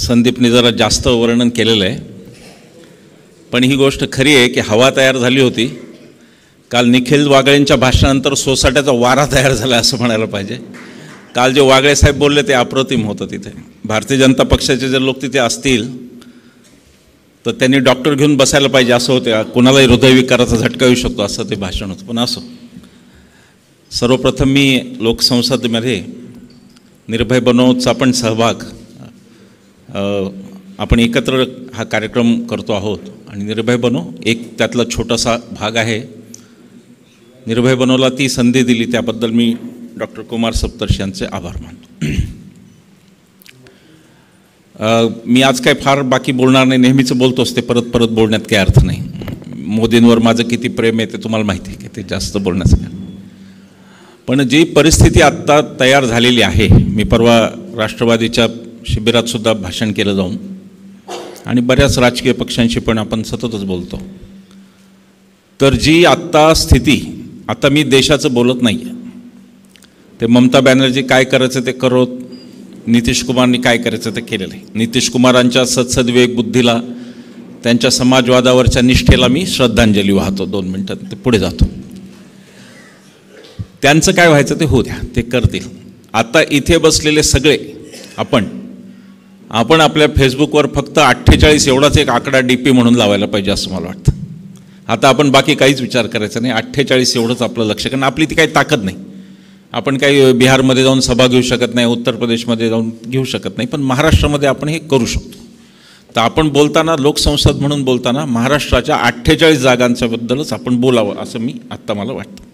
संदीपने जरा जास्त वर्णन केलेलं आहे, पण ही गोष्ट खरी आहे की हवा तयार झाली होती. काल निखिल वागळेंच्या भाषणानंतर सोसाट्याचा वारा तयार झाला असं म्हणायला पाहिजे. काल जे वागळे साहेब बोलले ते अप्रतिम होतं. तिथे भारतीय जनता पक्षाचे जर लोक तिथे असतील तर त्यांनी डॉक्टर घेऊन बसायला पाहिजे असं होते. कोणालाही हृदयविकाराचा झटका येऊ शकतो असं ते भाषण होतं. पण असो, सर्वप्रथम मी लोकसंसदेमध्ये निर्भय बनोचा पण सहभाग, आपण एकत्र हा कार्यक्रम करतो आहोत आणि निर्भय बनो एक त्यातला छोटासा भाग आहे. निर्भय बनोला ती संधी दिली त्याबद्दल मी डॉक्टर कुमार सप्तर्षी यांचे आभार मानतो. मी आज काय फार बाकी बोलणार नाही, नेहमीचं बोलतोच ते परत परत बोलण्यात काही अर्थ नाही. मोदींवर माझं किती प्रेम आहे ते तुम्हाला माहिती आहे की ते जास्त बोलण्याचं काय. पण जी परिस्थिती आत्ता तयार झालेली आहे, मी परवा राष्ट्रवादीच्या शिबिरातसुद्धा भाषण केलं जाऊन आणि बऱ्याच राजकीय पक्षांशी पण आपण सततच बोलतो. तर जी आत्ता स्थिती, आता मी देशाचं बोलत नाही आहे, ते ममता बॅनर्जी काय करायचं ते करोत, नितीश कुमारनी काय करायचं ते केलेलं आहे. नितीश कुमारांच्या सद्सद्विवेक बुद्धीला, त्यांच्या समाजवादावरच्या निष्ठेला मी श्रद्धांजली वाहतो. 2 मिनटात ते पुढे जातो. त्यांचं काय व्हायचं ते होऊ द्या, ते करतील. आता इथे बसलेले सगळे आपण आपल्या फेसबुकवर फक्त 48 एवढाच एक आकडा DP म्हणून लावायला पाहिजे असं मला वाटतं. आता आपण बाकी काहीच विचार करायचा नाही, 48 एवढंच आपलं लक्ष. कारण आपली ती काही ताकद नाही. आपण काही बिहारमध्ये जाऊन सभा घेऊ शकत नाही, उत्तर प्रदेशमध्ये जाऊन घेऊ शकत नाही, पण महाराष्ट्रामध्ये आपण हे करू शकतो. तर आपण बोलताना, लोकसंसद म्हणून बोलताना महाराष्ट्राच्या 48 जागांच्याबद्दलच आपण बोलावं असं मी आत्ता मला वाटतं.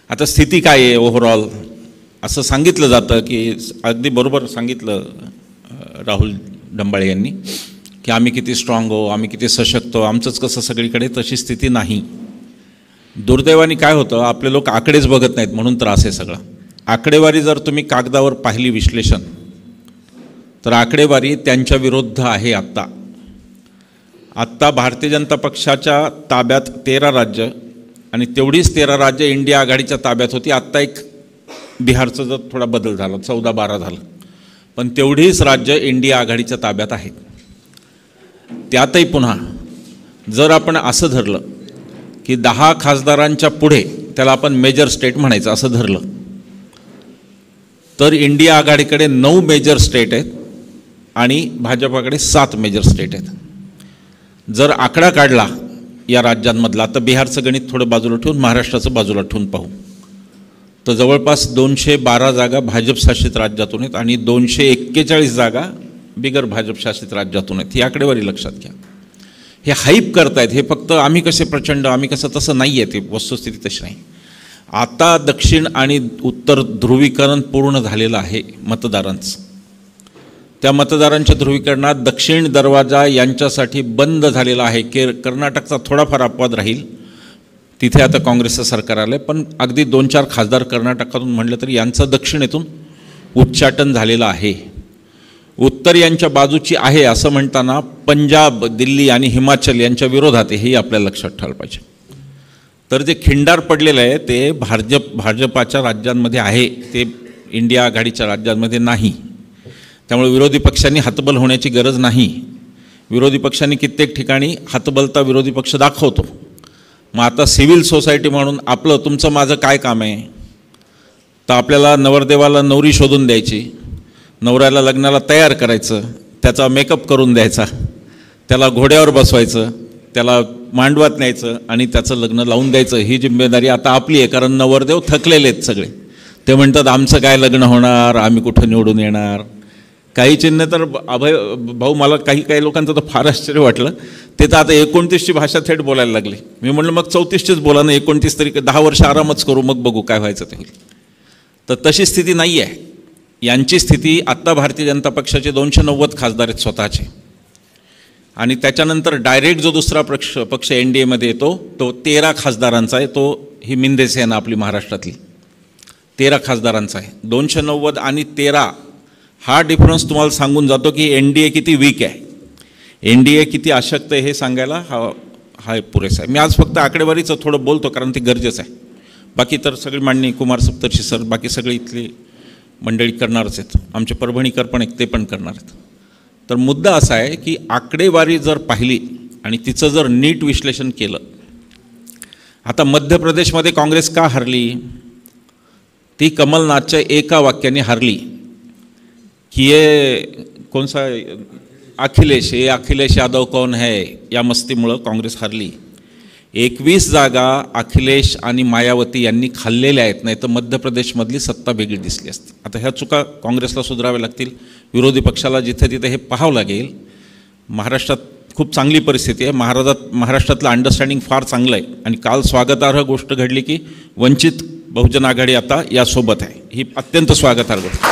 आता स्थिती काय आहे ओव्हरऑल असं सांगितलं जातं की, अगदी बरोबर सांगितलं राहुल डंबाळे यांनी की आम्ही किती स्ट्रॉंग हो, आम्ही किती सशक्त हो, आमचंच कसं सगळीकडे. तशी स्थिती नाही. दुर्दैवाने काय होतं, आपले लोक आकडेच बघत नाहीत म्हणून त्रास आहे सगळा. आकडेवारी जर तुम्ही कागदावर पाहिली विश्लेषण, तर आकडेवारी त्यांच्या विरुद्ध आहे. आत्ता भारतीय जनता पक्षाच्या ताब्यात 13 राज्य आणि तेवढीच 13 राज्य इंडिया आघाडीच्या ताब्यात होती. आत्ता एक बिहारचा जर थोडा बदल झाला, 14-12 झालं, पण तेवढीच राज्य इंडिया आघाडीच्या ताब्यात आहेत. त्यातही पुन्हा जर आपण असं धरलं की 10 खासदारांच्या पुढे त्याला आपण मेजर स्टेट म्हणायचं असं धरलं, तर इंडिया आघाडीकडे 9 मेजर स्टेट आहेत आणि भाजपाकडे 7 मेजर स्टेट आहेत. जर आकडा काढला या राज्यांमधला, तर बिहारचं गणित थोडं बाजूला ठेवून महाराष्ट्राचं बाजूला ठेवून पाहू, तर जवळपास 212 जागा भाजपशासित राज्यातून आहेत आणि 241 जागा बिगर भाजपशासित राज्यातून आहेत. ही आकडेवारी लक्षात घ्या. हे हाईप करतायत, हे फक्त आम्ही कसे प्रचंड, आम्ही कसं, तसं नाही आहे. ते वस्तुस्थिती तशी नाही. आता दक्षिण आणि उत्तर ध्रुवीकरण पूर्ण झालेलं आहे मतदारांचं. त्या मतदारांच्या ध्रुवीकरणात दक्षिण दरवाजा यांच्यासाठी बंद झालेला आहे. कर्नाटकचा थोडाफार अपवाद राहील, तिथे आता काँग्रेसचं सरकार आलं आहे, पण अगदी 2-4 खासदार कर्नाटकातून म्हटलं तरी यांचं दक्षिणेतून उच्चाटन झालेलं आहे. उत्तर यांच्या बाजूची आहे असं म्हणताना पंजाब, दिल्ली आणि हिमाचल यांच्या विरोधात हेही आपल्याला लक्षात ठेवायला पाहिजे. तर जे खिंडार पडलेलं आहे ते भाजपाच्या राज्यांमध्ये आहे, ते इंडिया आघाडीच्या राज्यांमध्ये नाही. त्यामुळे विरोधी पक्षांनी हतबल होण्याची गरज नाही. विरोधी पक्षांनी कित्येक ठिकाणी हतबलता विरोधी पक्ष दाखवतो. मग आता सिव्हिल सोसायटी म्हणून आपलं, तुमचं, माझं काय काम आहे, तर आपल्याला नवरदेवाला नवरी शोधून द्यायची, नवऱ्याला लग्नाला तयार करायचं, त्याचा मेकअप करून द्यायचा, त्याला घोड्यावर बसवायचं, त्याला मांडवात न्यायचं आणि त्याचं लग्न लावून द्यायचं. ही जिम्मेदारी आता आपली आहे. कारण नवरदेव थकलेले आहेत सगळे. ते म्हणतात आमचं काय लग्न होणार, आम्ही कुठं निवडून येणार. काही चिन्ह तर अभय भाऊ, मला काही लोकांचं तर फार आश्चर्य वाटलं. ते तर आता 29ची भाषा थेट बोलायला लागले. मी म्हटलं मग 34चीच बोला ना, 29 तरी 10 वर्ष आरामच करू, मग बघू काय व्हायचं ते होईल. तर तशी स्थिती नाही आहे यांची. स्थिती आत्ता भारतीय जनता पक्षाचे 290 खासदार आहेत स्वतःचे, आणि त्याच्यानंतर डायरेक्ट जो दुसरा पक्ष NDAमध्ये येतो तो 13 खासदारांचा आहे. तो ही मिंदे सेना आपली महाराष्ट्रातली 13 खासदारांचा आहे. 290 आणि 13 हा डिफरन्स तुम्हाला सांगून जातो की NDA किती वीक आहे, NDA किती अशक्त आहे हे सांगायला हा पुरेसा आहे. मी आज फक्त आकडेवारीचं थोडं बोलतो कारण ते गरजेचं आहे. बाकी तर सगळी मांडणी कुमार सप्तर्षी सर, बाकी सगळे इथले मंडळी करणारच आहेत. आमचे परभणीकर पण एक ते पण करणार आहेत. तर मुद्दा असा आहे की आकडेवारी जर पाहिली आणि तिचं जर नीट विश्लेषण केलं, आता मध्य प्रदेशमध्ये काँग्रेस का हरली? ती कमलनाथच्या एका वाक्याने हरली की ये कौन सा अखिलेश, ये अखिलेश यादव कौन है या मस्तीमुळं काँग्रेस हरली. 21 जागा अखिलेश आणि मायावती यांनी खाल्लेल्या आहेत, नाही तर मध्य प्रदेशमधली सत्ता वेगळी दिसली असती. आता ह्या चुका काँग्रेसला सुधाराव्या लागतील, विरोधी पक्षाला जिथे तिथे हे पाहावं लागेल. महाराष्ट्रात खूप चांगली परिस्थिती आहे, महाराष्ट्रातलं अंडरस्टँडिंग फार चांगलं आहे आणि काल स्वागतार्ह गोष्ट घडली की वंचित बहुजन आघाडी आता यासोबत आहे, ही अत्यंत स्वागतार्ह गोष्ट.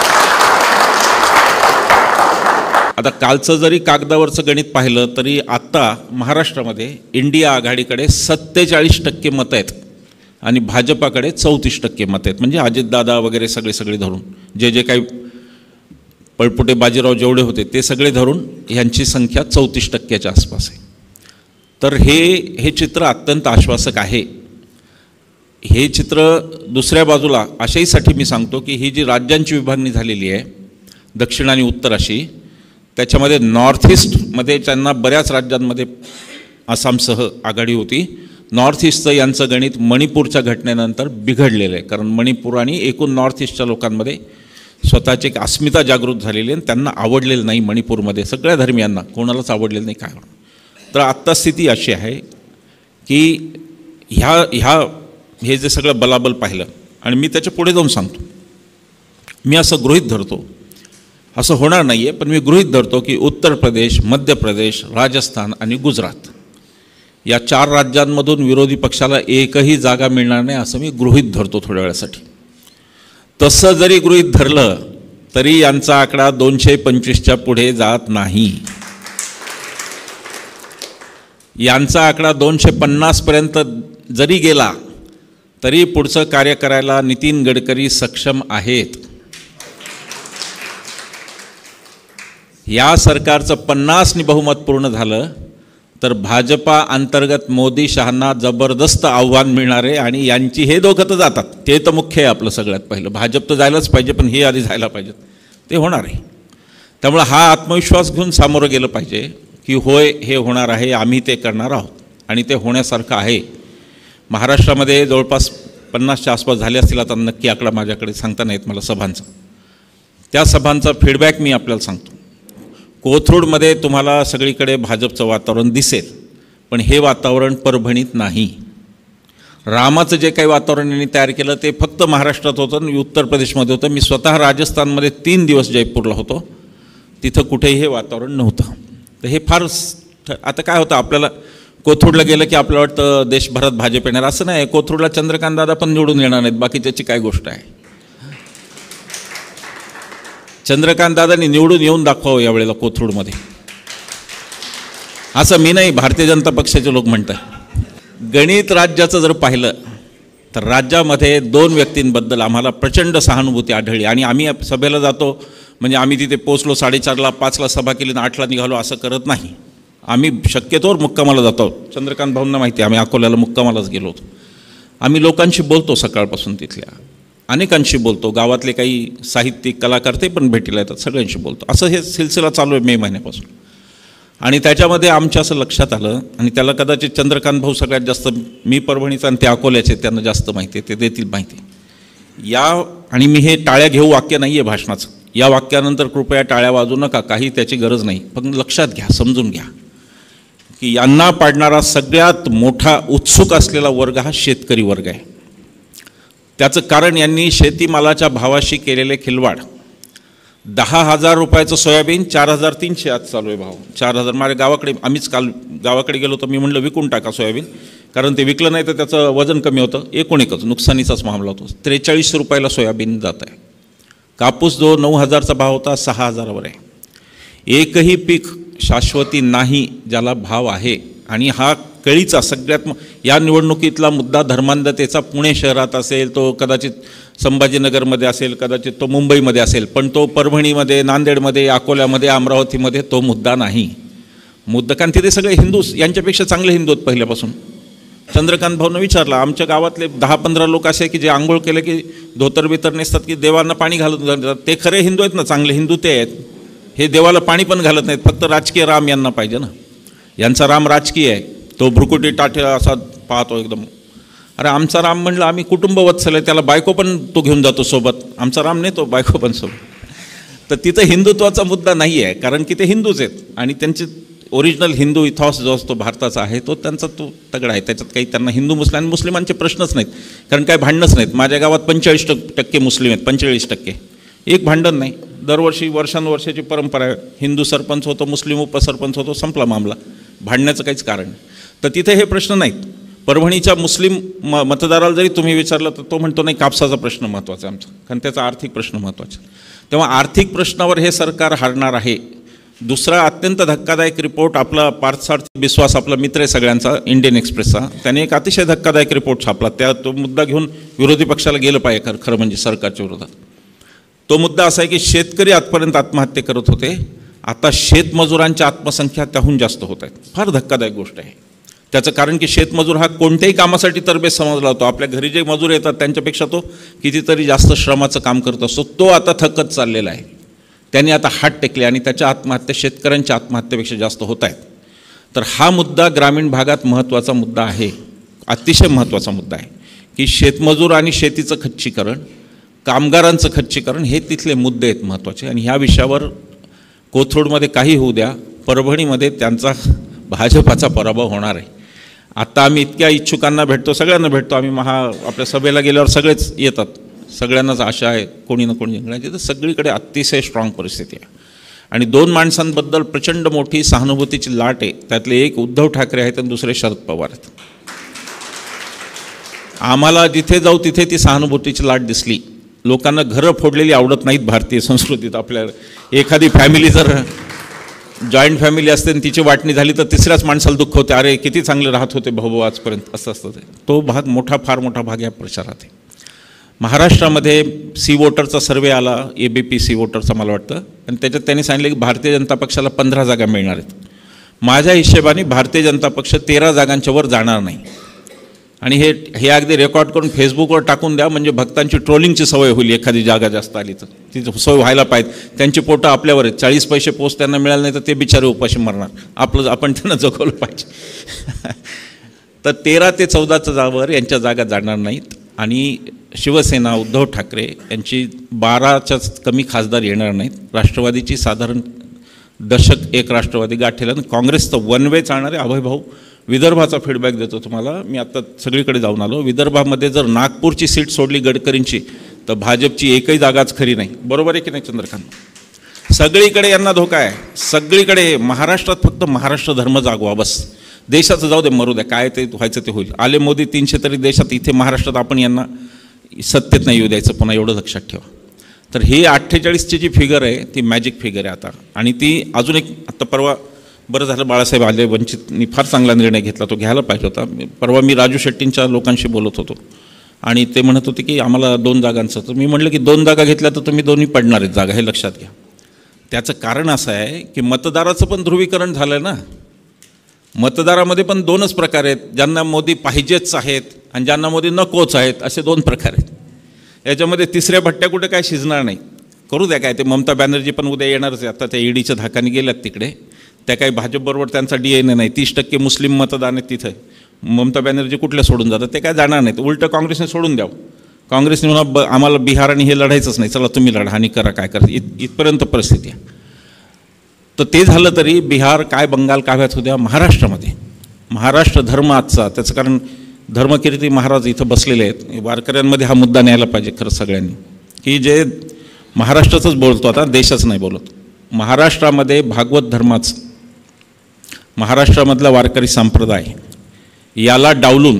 आता कालचं जरी कागदावरचं गणित पाहिलं तरी आत्ता महाराष्ट्रामध्ये इंडिया आघाडीकडे 47% मतं आहेत आणि भाजपाकडे 34% मतं आहेत. म्हणजे अजितदादा वगैरे सगळे धरून जे काही पळपुटे बाजीराव जेवढे होते ते सगळे धरून यांची संख्या 34%च्या आसपास आहे. तर हे चित्र अत्यंत आश्वासक आहे. हे चित्र दुसऱ्या बाजूला अशाहीसाठी मी सांगतो की ही जी राज्यांची विभागणी झालेली आहे दक्षिण आणि उत्तर अशी, त्याच्यामध्ये नॉर्थ ईस्टमध्ये त्यांना बऱ्याच राज्यांमध्ये आसामसह आघाडी होती. नॉर्थ ईस्टचं यांचं गणित मणिपूरच्या घटनेनंतर बिघडलेलं आहे, कारण मणिपूर आणि एकूण नॉर्थ ईस्टच्या लोकांमध्ये स्वतःची एक अस्मिता जागृत झालेली आहे, त्यांना आवडलेलं नाही मणिपूरमध्ये, सगळ्या धर्मियांना कोणालाच आवडलेलं नाही. काय तर आत्ता स्थिती अशी आहे की हे जे सगळं बलाबल पाहिलं आणि मी त्याच्या पुढे जाऊन सांगतो, मी असं गृहीत धरतो, असं होणार नाही आहे, पण मी गृहीत धरतो की उत्तर प्रदेश, मध्य प्रदेश, राजस्थान आणि गुजरात या 4 राज्यांमधून विरोधी पक्षाला एकही जागा मिळणार नाही असं मी गृहीत धरतो थोड्या वेळासाठी. तसं जरी गृहीत धरलं तरी यांचा आकडा 225च्या पुढे जात नाही. यांचा आकडा 250पर्यंत जरी गेला तरी पुढचं कार्य करायला नितीन गडकरी सक्षम आहेत. या सरकारचं 50 बहुमत पूर्ण झालं तर भाजपा अंतर्गत मोदी शहांना जबरदस्त आव्हान मिळणार आहे आणि यांची हे दोघं तर जातात, ते तर मुख्य आहे आपलं सगळ्यात पहिलं. भाजप तर जायलाच पाहिजे पण हे आधी जायला पाहिजेत, ते होणार आहे. त्यामुळे हा आत्मविश्वास घेऊन सामोरं गेलं पाहिजे की होय हे होणार आहे, आम्ही ते करणार आहोत आणि ते होण्यासारखं आहे. महाराष्ट्रामध्ये जवळपास 50च्या आसपास झाले असतील, आता नक्की आकडा माझ्याकडे सांगता नाहीत मला सभांचा. त्या सभांचा फीडबॅक मी आपल्याला सांगतो. कोथरूडमध्ये तुम्हाला सगळीकडे भाजपचं वातावरण दिसेल, पण हे वातावरण परभणीत नाही. रामाचं जे काही वातावरण यांनी तयार केलं ते फक्त महाराष्ट्रात होतं आणि उत्तर प्रदेशमध्ये होतं. मी स्वतः राजस्थानमध्ये 3 दिवस जयपूरला होतो, तिथं कुठेही हे वातावरण नव्हतं. तर हे फार आता काय होतं, आपल्याला कोथरूडला गेलं की आपल्याला वाटतं देशभरात भाजप येणार, असं नाही. कोथरूडला चंद्रकांत दादा पण निवडून येणार नाहीत, बाकी त्याची काय गोष्ट आहे. चंद्रकांत दादांनी निवडून येऊन दाखवावं यावेळेला कोथरूडमध्ये, असं मी नाही, भारतीय जनता पक्षाचे लोक म्हणतात. गणित राज्याचं जर पाहिलं तर राज्यामध्ये 2 व्यक्तींबद्दल आम्हाला प्रचंड सहानुभूती आढळली आणि आम्ही सभेला जातो म्हणजे आम्ही तिथे पोचलो 4:30ला, 5ला सभा केली आणि 8ला निघालो असं करत नाही. आम्ही शक्यतोवर मुक्कामाला जातो. चंद्रकांत भाऊंना माहिती आहे, आम्ही अकोल्याला मुक्कामालाच गेलो होतो. आम्ही लोकांशी बोलतो, सकाळपासून तिथल्या अनेकांशी बोलतो, गावातले काही साहित्यिक कलाकार ते पण भेटीला येतात, सगळ्यांशी बोलतो. असं हे सिलसिला चालू आहे मे महिन्यापासून. आणि त्याच्यामध्ये आमच्या असं लक्षात आलं, आणि त्याला कदाचित चंद्रकांत भाऊ सगळ्यात जास्त, मी परभणीचा आणि ते अकोल्याचे, त्यांना जास्त माहिती आहे, ते देतील माहिती या. आणि मी हे टाळ्या घेऊ वाक्य नाही आहे भाषणाचं, या वाक्यानंतर कृपया टाळ्या वाजू नका, काही त्याची गरज नाही. फक्त लक्षात घ्या, समजून घ्या की यांना पाडणारा सगळ्यात मोठा उत्सुक असलेला वर्ग हा शेतकरी वर्ग आहे. त्याचं कारण यांनी शेतीमालाच्या भावाशी केलेले खिलवाड. 10,000 रुपयाचं सोयाबीन 4,300 आज चालू आहे भाव. 4,000 माझ्या गावाकडे, आम्हीच काल गावाकडे गेलो तर मी म्हणलं विकून टाका सोयाबीन, कारण ते विकलं नाही तर त्याचं वजन कमी होतं. एकूणच नुकसानीचाच मामला होतो. 43 रुपयाला सोयाबीन जात आहे. कापूस जो 9,000चा भाव होता 6,000वर आहे. एकही पीक शाश्वती नाही ज्याला भाव आहे. आणि हा कळीचा सगळ्यात या निवडणुकीतला मुद्दा धर्मांधतेचा पुणे शहरात असेल, तो कदाचित संभाजीनगरमध्ये असेल, कदाचित तो मुंबईमध्ये असेल, पण तो परभणीमध्ये, नांदेडमध्ये, अकोल्यामध्ये, अमरावतीमध्ये तो मुद्दा नाही. मुद्दा कारण तिथे सगळे हिंदू, यांच्यापेक्षा चांगले हिंदू आहेत पहिल्यापासून. चंद्रकांत भाऊनं विचारलं, आमच्या गावातले 10-15 लोक असे की जे आंघोळ केले की धोतर बितर नेसतात की देवांना पाणी घालून जातात, ते खरे हिंदू आहेत ना, चांगले हिंदू ते आहेत. हे देवाला पाणी पण घालत नाहीत, फक्त राजकीय राम यांना पाहिजे ना. यांचा राम राजकीय आहे, तो भ्रुकुटी टाटे असा पाहतो एकदम. अरे आमचा राम म्हणलं आम्ही कुटुंबवत्सल आहे, त्याला बायको पण तो घेऊन जातो सोबत. आमचा राम नाही, तो बायको पण सोबत. तर तिथं हिंदुत्वाचा मुद्दा नाही आहे, कारण की ते हिंदूच आहेत आणि त्यांचे ओरिजिनल हिंदू इथॉस जो असतो भारताचा आहे तो त्यांचा तो तगडा आहे. त्याच्यात काही त्यांना हिंदू मुस्लिमांचे प्रश्नच नाहीत, कारण काही भांडणच नाहीत. माझ्या गावात 45% मुस्लिम आहेत, 45%. एक भांडण नाही. दरवर्षी वर्षानुवर्षाची परंपरा आहे. हिंदू सरपंच होतो, मुस्लिम उपसरपंच होतो, संपला मामला. भांडण्याचं काहीच कारण नाही. तर तिथे हे प्रश्न नाहीत. परभणीच्या मुस्लिम मतदाराला जरी तुम्ही विचारलं तर तो म्हणतो नाही, कापसाचा प्रश्न महत्त्वाचा आहे आमचा, कारण त्याचा आर्थिक प्रश्न महत्त्वाचा. तेव्हा आर्थिक प्रश्नावर हे सरकार हारणार आहे. दुसरा अत्यंत धक्कादायक रिपोर्ट आपला पार्थसारथी बिस्वास, आपला मित्र आहे सगळ्यांचा, इंडियन एक्सप्रेसचा, त्याने एक अतिशय धक्कादायक रिपोर्ट छापला. तो मुद्दा घेऊन विरोधी पक्षाला गेलं पाहिजे खरं म्हणजे सरकारच्या विरोधात. तो मुद्दा असा आहे की शेतकरी आजपर्यंत आत्महत्या करत होते, आता शेतमजुरांच्या आत्मसंख्या त्याहून जास्त होत आहेत. फार धक्कादायक गोष्ट आहे. त्याचं कारण की शेतमजूर हा कोणत्याही कामासाठी तरबेज समजला होतो. आपल्या घरी जे मजूर येतात त्यांच्यापेक्षा तो कितीतरी जास्त श्रमाचं काम करत असतो. तो आता थकत चाललेला आहे. त्यांनी आता हात टेकले आणि त्याच्या आत्महत्या शेतकऱ्यांच्या आत्महत्येपेक्षा जास्त होत आहेत. तर हा मुद्दा ग्रामीण भागात महत्त्वाचा मुद्दा आहे, अतिशय महत्त्वाचा मुद्दा आहे की शेतमजूर आणि शेतीचं खच्चीकरण, कामगारांचं खच्चीकरण हे तिथले मुद्दे आहेत महत्त्वाचे. आणि ह्या विषयावर कोथरूडमध्ये काही होऊ द्या, परभणीमध्ये त्यांचा भाजपाचा पराभव होणार आहे. आता आम्ही इतक्या इच्छुकांना भेटतो, सगळ्यांना भेटतो. आम्ही आपल्या सभेला गेल्यावर सगळेच येतात, सगळ्यांनाच आशा आहे कोणी ना कोणी जिंकण्याची. तर सगळीकडे अतिशय स्ट्रॉंग परिस्थिती आहे आणि दोन माणसांबद्दल प्रचंड मोठी सहानुभूतीची लाट आहे. त्यातले एक उद्धव ठाकरे आहेत आणि दुसरे शरद पवार आहेत. आम्हाला जिथे जाऊ तिथे ती सहानुभूतीची लाट दिसली. लोकांना घरं फोडलेली आवडत नाहीत भारतीय संस्कृतीत. आपल्याला एखादी फॅमिली जर जॉईंट फॅमिली असते आणि तिची वाटणी झाली तर तिसऱ्याच माणसाला दुःख होते, अरे किती चांगले राहत होते भाऊ आजपर्यंत, असं असतं ते. तो भाग फार मोठा भाग या प्रचारात आहे. महाराष्ट्रामध्ये सी वोटरचा सर्वे आला, ABP सी वोटरचा मला वाटतं, आणि त्याच्यात त्यांनी सांगितलं की भारतीय जनता पक्षाला 15 जागा मिळणार आहेत. माझ्या हिशेबाने भारतीय जनता पक्ष 13 जागांच्या वर जाणार नाही. आणि हे अगदी रेकॉर्ड करून फेसबुकवर टाकून द्या, म्हणजे भक्तांची ट्रोलिंगची सवय होईल. एखादी जागा जास्त आली तर ती सवय व्हायला पाहिजे. त्यांची पोटं आपल्यावर आहेत. 40 पैसे पोस्ट त्यांना मिळाले नाही तर ते बिचारे उपाशी मरणार. आपण त्यांना जगवलं पाहिजे. तर 13 ते 14च्या जागावर यांच्या जागा जाणार नाहीत. आणि शिवसेना उद्धव ठाकरे यांची 12च्याच कमी खासदार येणार नाहीत. राष्ट्रवादीची साधारण दशक एक राष्ट्रवादी गाठेल आणि काँग्रेसचं वन वे चालणारे. अभय भाऊ विदर्भाचा फीडबॅक देतो तुम्हाला. मी आता सगळीकडे जाऊन आलो. विदर्भामध्ये जर नागपूरची सीट सोडली गडकरींची तर भाजपची एकही जागाच खरी नाही. बरोबर आहे की नाही चंद्रकांत? सगळीकडे यांना धोका आहे, सगळीकडे. महाराष्ट्रात फक्त महाराष्ट्र धर्म जागवा बस. देशाचं जाऊ दे, मरू द्या, काय ते व्हायचं ते होईल. आले मोदी 300 तरी देशात, इथे महाराष्ट्रात आपण यांना सत्तेत नाही येऊ द्यायचं पुन्हा, एवढं लक्षात ठेवा. तर ही 48ची जी फिगर आहे ती मॅजिक फिगर आहे आता. आणि ती अजून एक, आता परवा बरं झालं बाळासाहेब आले, वंचितनी फार चांगला निर्णय घेतला, तो घ्यायला पाहिजे होता. परवा मी राजू शेट्टींच्या लोकांशी बोलत होतो आणि ते म्हणत होते की आम्हाला 2 जागांचं. तर मी म्हटलं की 2 जागा घेतल्या तर तुम्ही दोन्ही पडणार आहेत जागा, हे लक्षात घ्या. त्याचं कारण असं आहे की मतदाराचं पण ध्रुवीकरण झालं आहे ना. मतदारामध्ये पण 2च प्रकार आहेत, ज्यांना मोदी पाहिजेच आहेत आणि ज्यांना मोदी नकोच आहेत, असे 2 प्रकार आहेत. याच्यामध्ये तिसऱ्या भट्ट्या कुठे काय शिजणार नाही. करू द्या काय, ते ममता बॅनर्जी पण उद्या येणारच आहे. आता त्या ईडीच्या धाकाने गेल्यात तिकडे, त्या काही भाजपबरोबर त्यांचा DNA नाही. 30% मुस्लिम मतदान आहेत तिथं. ममता बॅनर्जी कुठल्या सोडून जातात, ते काय जाणार नाहीत. उलटं काँग्रेसने सोडून द्यावं. काँग्रेसने म्हणा आम्हाला बिहार आणि हे लढायचंच नाही, चला तुम्ही लढा आणि करा काय करा, इथपर्यंत परिस्थिती आहे. तर ते झालं तरी बिहार काय बंगाल काय व्हायचं होत्या. महाराष्ट्रामध्ये महाराष्ट्र धर्म आजचा, त्याचं कारण धर्मकीर्ती महाराज इथं बसलेले आहेत. वारकऱ्यांमध्ये हा मुद्दा न्यायला पाहिजे खरं सगळ्यांनी, की जे महाराष्ट्राचंच बोलतो, आता देशाचं नाही बोलत. महाराष्ट्रामध्ये भागवत धर्माचं, महाराष्ट्रामधला वारकरी संप्रदाय याला डावलून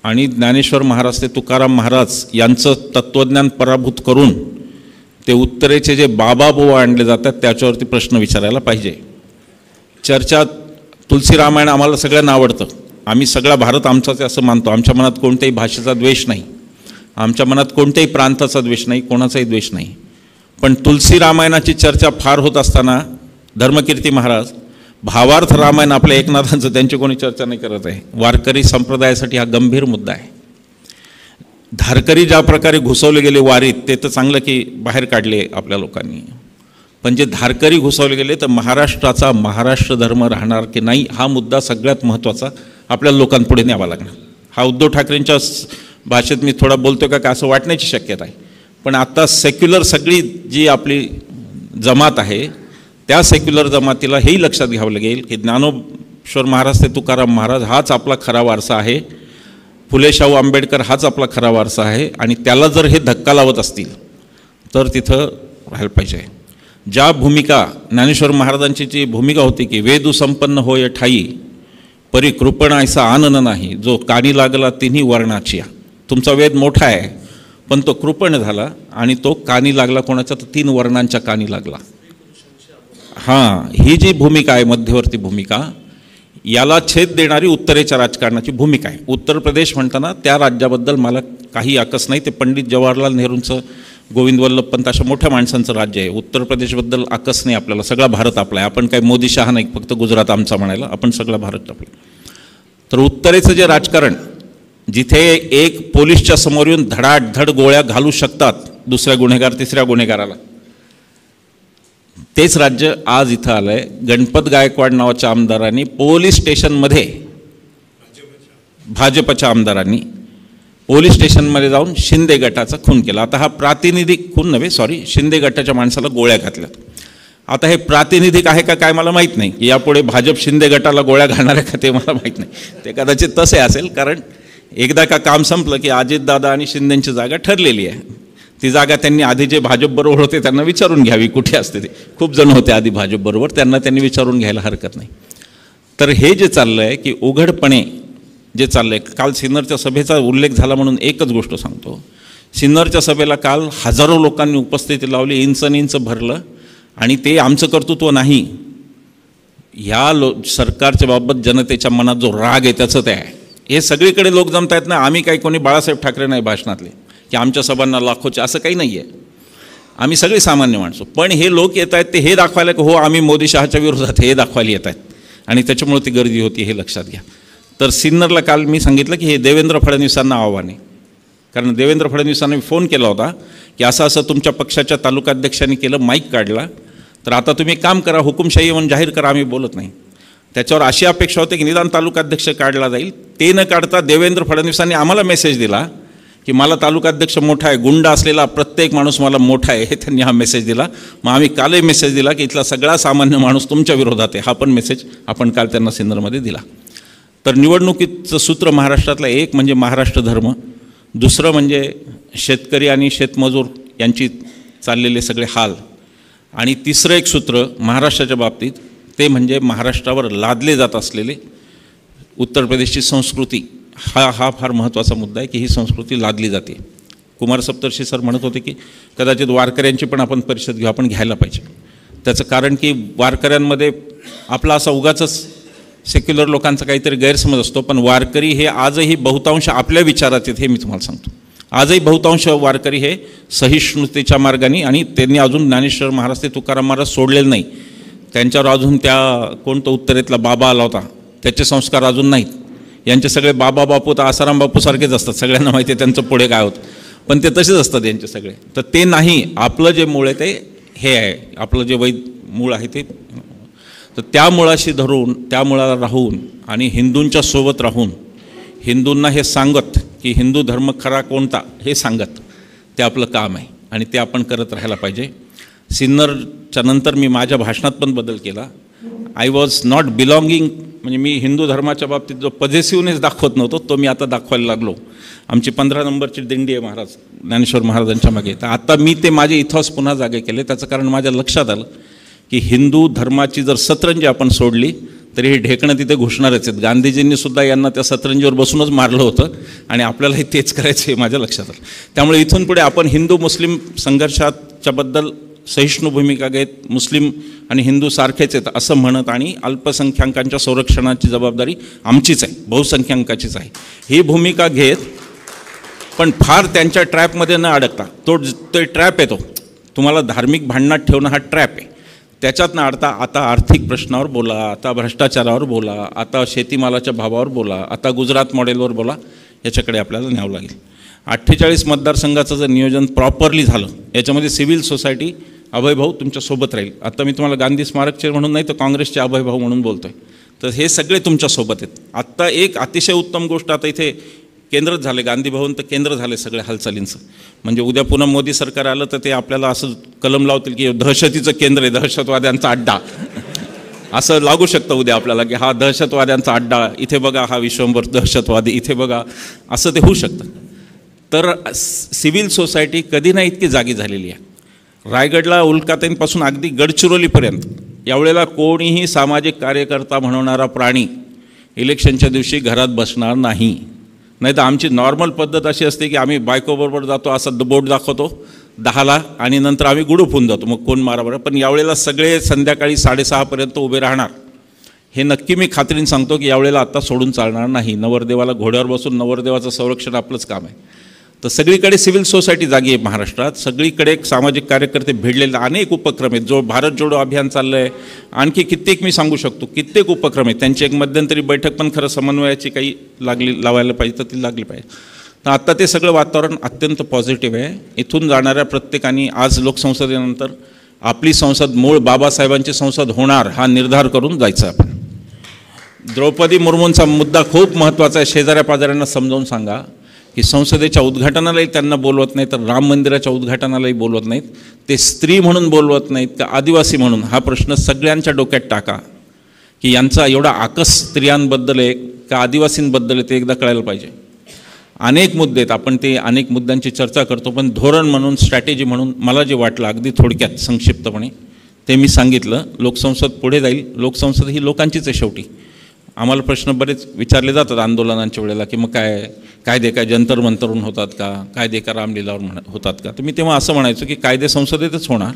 आणि ज्ञानेश्वर महाराज ते तुकाराम महाराज यांचं तत्त्वज्ञान पराभूत करून ते उत्तरेचे जे बाबा बुवा आणले जातात त्याच्यावरती प्रश्न विचारायला पाहिजे. चर्चा, तुलसी रामायण आम्हाला सगळ्यांना आवडतं, आम्ही सगळा भारत आमचाच असं मानतो. आमच्या मनात कोणत्याही भाषेचा द्वेष नाही, आमच्या मनात कोणत्याही प्रांताचा द्वेष नाही, कोणाचाही द्वेष नाही. पण तुलसी रामायणाची चर्चा फार होत असताना धर्मकीर्ती महाराज भावार्थ रामायण आपल्या एकनाथांचं त्यांची कोणी चर्चा नाही करत आहे. वारकरी संप्रदायासाठी हा गंभीर मुद्दा आहे. धारकरी ज्या प्रकारे घुसवले गेले वारीत, ते तर चांगलं की बाहेर काढले आपल्या लोकांनी, पण जे धारकरी घुसवले गेले तर महाराष्ट्राचा महाराष्ट्र धर्म राहणार की नाही हा मुद्दा सगळ्यात महत्त्वाचा आपल्या लोकांपुढे न्यावा लागणार. हा उद्धव ठाकरेंच्या भाषेत मी थोडा बोलतो का असं वाटण्याची शक्यता आहे. पण आता सेक्युलर सगळी जी आपली जमात आहे त्या सेक्युलर जमातीला हेही लक्षात घ्यावं लागेल की ज्ञानेश्वर महाराज ते तुकाराम महाराज हाच आपला खरा वारसा आहे, फुले शाहू आंबेडकर हाच आपला खरा वारसा आहे. आणि त्याला जर हे धक्का लावत असतील तर तिथं राहायला पाहिजे. ज्या भूमिका ज्ञानेश्वर महाराजांची जी भूमिका होती की वेदू संपन्न होय ठाई परी कृपणायचा आनंद नाही, जो कानी लागला तिन्ही वर्णाची. तुमचा वेद मोठा आहे पण तो कृपण झाला आणि तो कानी लागला कोणाच्या तर 3 वर्णांच्या कानी लागला. हां, ही जी भूमिका आहे मध्यवर्ती भूमिका याला छेद देणारी उत्तरेच्या राजकारणाची भूमिका आहे. उत्तर प्रदेश म्हणताना त्या राज्याबद्दल मला काही आकस नाही. ते पंडित जवाहरलाल नेहरूंचं, गोविंद वल्लभ पंत अशा मोठ्या माणसांचं राज्य आहे. उत्तर प्रदेशबद्दल आकस नाही आपल्याला. सगळा भारत आपला आहे. आपण काही मोदी शहा नाही फक्त गुजरात आमचा म्हणायला, आपण सगळा भारत आपला. तर उत्तरेचं जे राजकारण जिथे एक पोलीसच्या समोर येऊन धडाधड गोळ्या घालू शकतात दुसऱ्या गुन्हेगार तिसऱ्या गुन्हेगाराला, तेच राज्य आज इथं आलं आहे. गणपत गायकवाड नावाच्या आमदारांनी पोलीस स्टेशनमध्ये, भाजपच्या आमदारांनी पोलीस स्टेशनमध्ये जाऊन शिंदे गटाचा खून केला. आता हा प्रातिनिधिक खून नव्हे, शिंदे गटाच्या माणसाला गोळ्या घातल्यात. आता हे प्रातिनिधिक आहे का काय मला माहीत नाही, की यापुढे भाजप शिंदे गटाला गोळ्या घालणार आहे का ते मला माहीत नाही. ते कदाचित तसे असेल, कारण एकदा का काम संपलं की अजितदादा आणि शिंदेंची जागा ठरलेली आहे. ती जागा त्यांनी आधी जे भाजपबरोबर होते त्यांना विचारून घ्यावी कुठे असते ते. खूप जण होते आधी भाजपबरोबर, त्यांनी विचारून घ्यायला हरकत नाही. तर हे जे चाललं आहे की उघडपणे जे चाललं आहे, काल सिन्नरच्या सभेचा उल्लेख झाला म्हणून एकच गोष्ट सांगतो. सिन्नरच्या सभेला काल हजारो लोकांनी उपस्थिती लावली, इंच भरलं. आणि ते आमचं कर्तृत्व नाही, ह्या सरकारच्या बाबत जनतेच्या मनात जो राग आहे त्याचं ते आहे. हे सगळीकडे लोक जमत आहेत ना. आम्ही काही कोणी बाळासाहेब ठाकरे नाही भाषणातले की आमच्या सभांना लाखोचे, असं काही नाही आहे. आम्ही सगळे सामान्य माणसं. पण हे लोक येत आहेत ते हे दाखवायला की हो आम्ही मोदी शहाच्या विरोधात, हे दाखवायला येत आहेत. आणि त्याच्यामुळे ती गर्दी होती, हे लक्षात घ्या. तर सिन्नरला काल मी सांगितलं की हे देवेंद्र फडणवीसांना आव्हान आहे. कारण देवेंद्र फडणवीसांना मी फोन केला होता की असं तुमच्या पक्षाच्या तालुकाध्यक्षांनी केलं, माईक काढला, तर आता तुम्ही काम करा, हुकुमशाही म्हणून जाहीर करा, आम्ही बोलत नाही. त्याच्यावर अशी अपेक्षा होती की निदान तालुकाध्यक्ष काढला जाईल. ते न काढता देवेंद्र फडणवीसांनी आम्हाला मेसेज दिला की मला तालुकाध्यक्ष मोठा आहे, गुंड असलेला प्रत्येक माणूस मला मोठा आहे, हे त्यांनी हा मेसेज दिला. मग आम्ही कालही मेसेज दिला की इथला सगळा सामान्य माणूस तुमच्या विरोधात आहे. हा पण मेसेज आपण काल त्यांना सिन्नरमध्ये दिला. तर निवडणुकीचं सूत्र महाराष्ट्रातलं एक म्हणजे महाराष्ट्र धर्म, दुसरं म्हणजे शेतकरी आणि शेतमजूर यांची चाललेले सगळे हाल, आणि तिसरं एक सूत्र महाराष्ट्राच्या बाबतीत ते म्हणजे महाराष्ट्रावर लादले जात असलेले उत्तर प्रदेशची संस्कृती. हा फार महत्त्वाचा मुद्दा आहे की ही संस्कृती लादली जाते. कुमार सप्तर्षी सर म्हणत होते की कदाचित वारकऱ्यांची पण आपण परिषद घेऊ, आपण घ्यायला पाहिजे. त्याचं कारण की वारकऱ्यांमध्ये आपला असा उगाचच सेक्युलर लोकांचा काहीतरी गैरसमज असतो, पण वारकरी हे आजही बहुतांश आपल्या विचारात आहेत. हे मी तुम्हाला सांगतो, आजही बहुतांश वारकरी हे सहिष्णुतेच्या मार्गाने, आणि त्यांनी अजून ज्ञानेश्वर महाराज ते तुकाराम महाराज सोडलेले नाही. त्यांच्यावर अजून त्या कोणतं उत्तरेतला बाबा आला होता त्याचे संस्कार अजून नाहीत. यांचे सगळे बाबा बापू तर आसाराम बापूसारखेच असतात, सगळ्यांना माहिती आहे त्यांचं पुढे काय होतं, पण ते तसेच असतात यांचे सगळे. तर ते नाही, आपलं जे मूळ आहे ते हे आहे, आपलं जे मूळ आहे ते. तर त्या मुळाशी धरून, त्या मुळाला राहून आणि हिंदूंच्या सोबत राहून हिंदूंना हे सांगत की हिंदू धर्म खरा कोणता हे सांगत ते आपलं काम आहे, आणि ते आपण करत राहायला पाहिजे. सिन्नरच्या नंतर मी माझ्या भाषणात पण बदल केला. आय वॉज नॉट बिलॉंगिंग, म्हणजे मी हिंदू धर्माच्या बाबतीत जो पॉझिटिव्हनेस दाखवत नव्हतो तो मी आता दाखवायला लागलो. आमची 15 नंबरची दिंडी आहे महाराज ज्ञानेश्वर महाराजांच्या मागे. तर आता मी ते माझे इथॉस पुन्हा जागे केले. त्याचं कारण माझ्या लक्षात आलं की हिंदू धर्माची जर सतरंजी आपण सोडली तरी हे ढेकणं तिथे घुसणारच आहेत. गांधीजींनी सुद्धा यांना त्या सतरंजीवर बसूनच मारलं होतं, आणि आपल्यालाही तेच करायचं हे माझ्या लक्षात आलं. त्यामुळे इथून पुढे आपण हिंदू मुस्लिम संघर्षाच्याबद्दल सहिष्णू भूमिका घेत, मुस्लिम आणि हिंदू सारखेच आहेत असं म्हणत, आणि अल्पसंख्याकांच्या संरक्षणाची जबाबदारी आमचीच आहे, बहुसंख्याकाचीच आहे, ही भूमिका घेत, पण फार त्यांच्या ट्रॅपमध्ये न अडकता. तो ट्रॅप येतो तुम्हाला धार्मिक भांडणात ठेवणं, हा ट्रॅप आहे. त्याच्यात न अडता आता आर्थिक प्रश्नावर बोला, आता भ्रष्टाचारावर बोला, आता शेतीमालाच्या भावावर बोला, आता गुजरात मॉडेलवर बोला, याच्याकडे आपल्याला न्यावं लागेल. 48 मतदारसंघाचं जर नियोजन प्रॉपरली झालं, याच्यामध्ये सिव्हिल सोसायटी अभयभाऊ तुमच्यासोबत राहील. आता मी तुम्हाला गांधी स्मारकचे म्हणून नाही तर काँग्रेसचे अभयभाऊ म्हणून बोलतो आहे. तर हे सगळे तुमच्यासोबत आहेत. आत्ता एक अतिशय उत्तम गोष्ट आता इथे केंद्रच झाले, गांधी भवन तर केंद्र झाले सगळ्या हालचालींचं. म्हणजे उद्या पुन्हा मोदी सरकार आलं तर ते आपल्याला असं कलम लावतील की दहशतीचं केंद्र आहे, दहशतवाद्यांचा अड्डा असं लागू शकतं उद्या आपल्याला की हा दहशतवाद्यांचा अड्डा, इथे बघा हा विश्वंभर दहशतवादी, इथे बघा, असं ते होऊ शकतं. तर सिव्हिल सोसायटी कधी ना इतकी जागी झालेली आहे. रायगडला उल्काताईंपासून अगदी गडचिरोलीपर्यंत यावेळेला कोणीही सामाजिक कार्यकर्ता म्हणणारा प्राणी इलेक्शनच्या दिवशी घरात बसणार नाही. नाही तर आमची नॉर्मल पद्धत अशी असते की आम्ही बायकोबरोबर जातो, असं बोट दाखवतो 10ला आणि नंतर आम्ही गुडूप होऊन जातो, मग कोण माराबरोबर. पण यावेळेला सगळे संध्याकाळी 6:30पर्यंत उभे राहणार. हे नक्की मी खात्रीने सांगतो की यावेळेला आता सोडून चालणार नाही. नवरदेवाला घोड्यावर बसून नवरदेवाचं संरक्षण आपलंच काम आहे. तर सगळीकडे सिव्हिल सोसायटी जागी आहे महाराष्ट्रात. सगळीकडे सामाजिक कार्यकर्ते भिडलेले अनेक उपक्रम आहेत. जो भारत जोडो अभियान चाललं आहे, आणखी कित्येक मी सांगू शकतो, कित्येक उपक्रम आहेत. त्यांची एक मध्यंतरी बैठक पण खरं समन्वयाची काही लावायला पाहिजे तर ती लागली पाहिजे. तर आत्ता ते सगळं वातावरण अत्यंत पॉझिटिव्ह आहे. इथून जाणाऱ्या प्रत्येकाने आज लोकसंसदेनंतर आपली संसद मूळ बाबासाहेबांची संसद होणार हा निर्धार करून जायचं. आपण द्रौपदी मुर्मूंचा मुद्दा खूप महत्त्वाचा आहे. शेजाऱ्या पाजाऱ्यांना समजावून सांगा की संसदेच्या उद्घाटनालाही त्यांना बोलवत नाही, तर राम मंदिराच्या उद्घाटनालाही बोलवत नाहीत. ते स्त्री म्हणून बोलवत नाहीत का आदिवासी म्हणून, हा प्रश्न सगळ्यांच्या डोक्यात टाका की यांचा एवढा आकस स्त्रियांबद्दल आहे का आदिवासींबद्दल आहे ते एकदा कळायला पाहिजे. अनेक मुद्दे आहेत, आपण ते अनेक मुद्द्यांची चर्चा करतो, पण धोरण म्हणून स्ट्रॅटेजी म्हणून मला जे वाटलं अगदी थोडक्यात संक्षिप्तपणे ते मी सांगितलं. लोकसंसद पुढे जाईल. लोकसंसद ही लोकांचीच आहे शेवटी. आम्हाला प्रश्न बरेच विचारले जातात आंदोलनांच्या वेळेला की मग कायदे काय जंतर मंतरून होतात का, कायदे का रामलीलावर होतात का. तर मी तेव्हा असं म्हणायचो की कायदे संसदेतच होणार,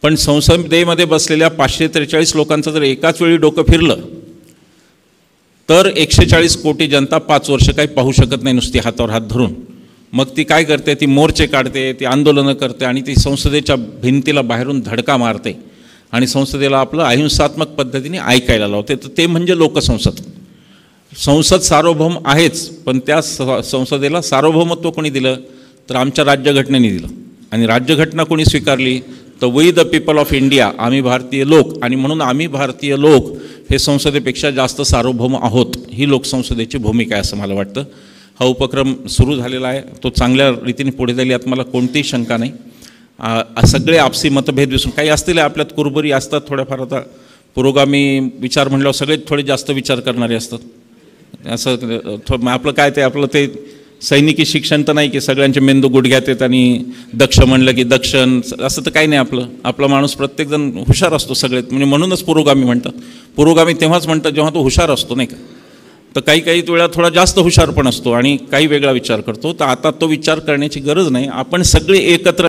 पण संसदेमध्ये बसलेल्या 543 लोकांचं जर एकाच वेळी डोकं फिरलं तर 140 कोटी जनता 5 वर्ष काही पाहू शकत नाही नुसती हातावर हात धरून. मग ती काय करते, ती मोर्चे काढते, ती आंदोलनं करते आणि ती संसदेच्या भिंतीला बाहेरून धडका मारते आणि संसदेला आपलं अहिंसात्मक पद्धतीने ऐकायला लावते. तर ते म्हणजे लोकसंसद. संसद सार्वभौम आहेच, पण त्या संसदेला सार्वभौमत्व कोणी दिलं तर आमच्या राज्यघटनेने दिलं. आणि राज्यघटना कोणी स्वीकारली तर we the people of India, आम्ही भारतीय लोक. आणि म्हणून आम्ही भारतीय लोक हे संसदेपेक्षा जास्त सार्वभौम आहोत. ही लोकसंसदेची भूमिका आहे असं मला वाटतं. हा उपक्रम सुरू झालेला आहे, तो चांगल्या रीतीने पुढे जाईल यात मला कोणतीही शंका नाही. सगळे आपसी मतभेद विसरून, काही असतील आपल्यात कुरबुरी असतात थोड्याफार. आता पुरोगामी विचार म्हणल्यावर सगळे थोडे जास्त विचार करणारे असतात. असं आपलं काय ते आपलं ते सैनिकी शिक्षण तर नाही की सगळ्यांचे मेंदू गुडघ्यात येत आणि दक्ष म्हणलं की दक्षण, असं तर काही नाही. आपला माणूस प्रत्येकजण हुशार असतो सगळेत. म्हणजे म्हणूनच पुरोगामी म्हणतात. पुरोगामी तेव्हाच म्हणतात जेव्हा तो हुशार असतो, नाही का. तर काही वेळा थोडा जास्त हुशार पण असतो आणि काही वेगळा विचार करतो. तर आता तो विचार करण्याची गरज नाही. आपण सगळे एकत्र